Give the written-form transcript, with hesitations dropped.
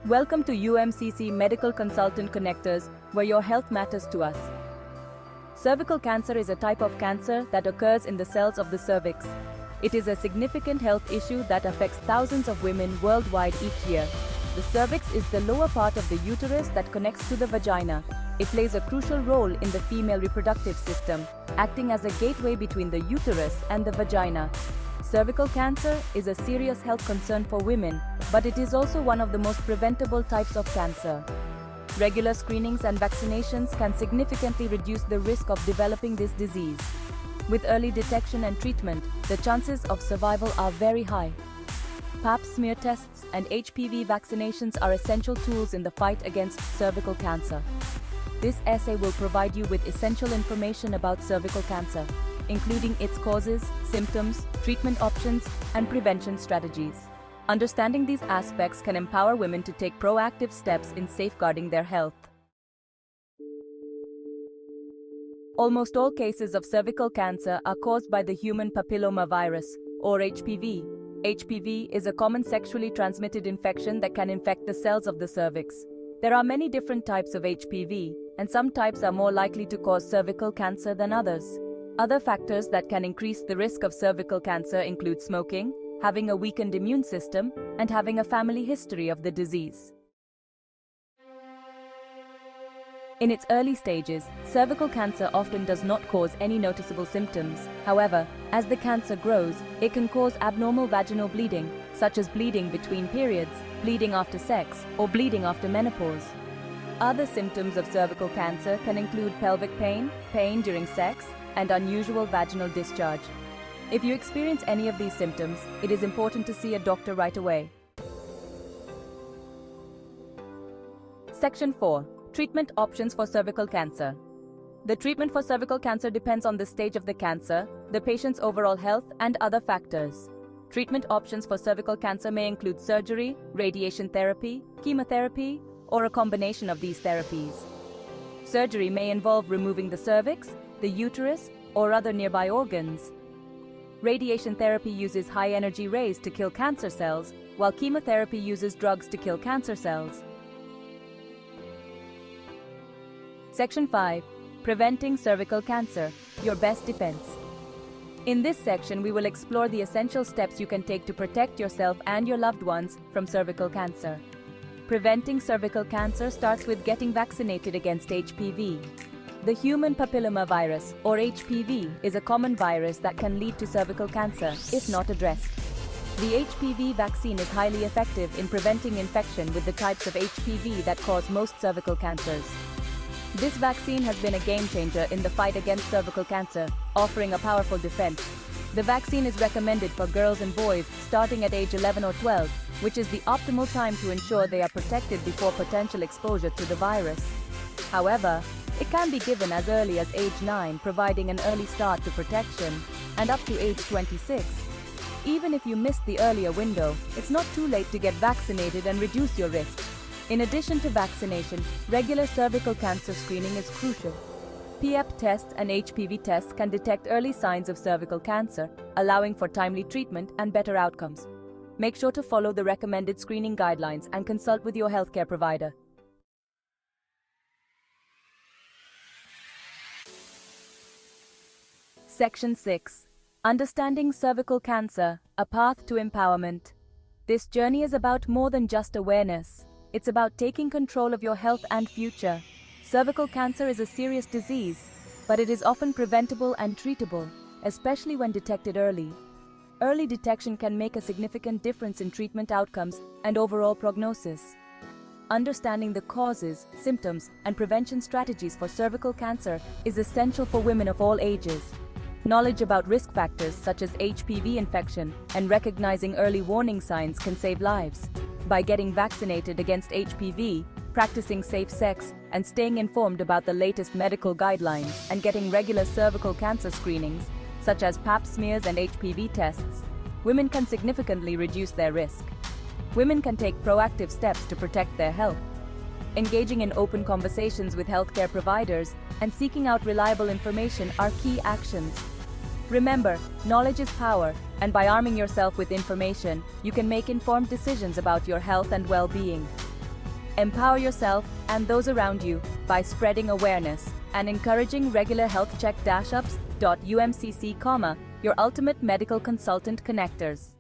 Welcome to UMCC Medical Consultant Connectors, where your health matters to us. Cervical cancer is a type of cancer that occurs in the cells of the cervix. It is a significant health issue that affects thousands of women worldwide each year. The cervix is the lower part of the uterus that connects to the vagina. It plays a crucial role in the female reproductive system, acting as a gateway between the uterus and the vagina. Cervical cancer is a serious health concern for women, but it is also one of the most preventable types of cancer. Regular screenings and vaccinations can significantly reduce the risk of developing this disease. With early detection and treatment, the chances of survival are very high. Pap smear tests and HPV vaccinations are essential tools in the fight against cervical cancer. This essay will provide you with essential information about cervical cancer, including its causes, symptoms, treatment options, and prevention strategies. Understanding these aspects can empower women to take proactive steps in safeguarding their health. Almost all cases of cervical cancer are caused by the human papillomavirus, or HPV. HPV is a common sexually transmitted infection that can infect the cells of the cervix. There are many different types of HPV, and some types are more likely to cause cervical cancer than others. Other factors that can increase the risk of cervical cancer include smoking, having a weakened immune system, and having a family history of the disease. In its early stages, cervical cancer often does not cause any noticeable symptoms. However, as the cancer grows, it can cause abnormal vaginal bleeding, such as bleeding between periods, bleeding after sex, or bleeding after menopause. Other symptoms of cervical cancer can include pelvic pain, pain during sex, and unusual vaginal discharge. If you experience any of these symptoms, it is important to see a doctor right away. Section 4. Treatment options for cervical cancer. The treatment for cervical cancer depends on the stage of the cancer, the patient's overall health, and other factors. Treatment options for cervical cancer may include surgery, radiation therapy, chemotherapy, or a combination of these therapies. Surgery may involve removing the cervix, the uterus, or other nearby organs. Radiation therapy uses high-energy rays to kill cancer cells, while chemotherapy uses drugs to kill cancer cells. Section 5. Preventing cervical cancer, your best defense. In this section, we will explore the essential steps you can take to protect yourself and your loved ones from cervical cancer. Preventing cervical cancer starts with getting vaccinated against HPV. The human papillomavirus, or HPV, is a common virus that can lead to cervical cancer if not addressed. The HPV vaccine is highly effective in preventing infection with the types of HPV that cause most cervical cancers. This vaccine has been a game changer in the fight against cervical cancer, offering a powerful defense. The vaccine is recommended for girls and boys starting at age 11 or 12, which is the optimal time to ensure they are protected before potential exposure to the virus. However, it can be given as early as age 9, providing an early start to protection, and up to age 26. Even if you missed the earlier window, it's not too late to get vaccinated and reduce your risk. In addition to vaccination, regular cervical cancer screening is crucial. PEP tests and HPV tests can detect early signs of cervical cancer, allowing for timely treatment and better outcomes. Make sure to follow the recommended screening guidelines and consult with your healthcare provider. Section 6. Understanding cervical cancer, a path to empowerment. This journey is about more than just awareness. It's about taking control of your health and future. Cervical cancer is a serious disease, but it is often preventable and treatable, especially when detected early. Early detection can make a significant difference in treatment outcomes and overall prognosis. Understanding the causes, symptoms, and prevention strategies for cervical cancer is essential for women of all ages. Knowledge about risk factors such as HPV infection and recognizing early warning signs can save lives. By getting vaccinated against HPV, practicing safe sex, and staying informed about the latest medical guidelines and getting regular cervical cancer screenings, such as pap smears and HPV tests, women can significantly reduce their risk. Women can take proactive steps to protect their health. Engaging in open conversations with healthcare providers and seeking out reliable information are key actions. Remember, knowledge is power, and by arming yourself with information, you can make informed decisions about your health and well-being. Empower yourself and those around you by spreading awareness and encouraging regular health check-ups. UMCC, your ultimate medical consultant connectors.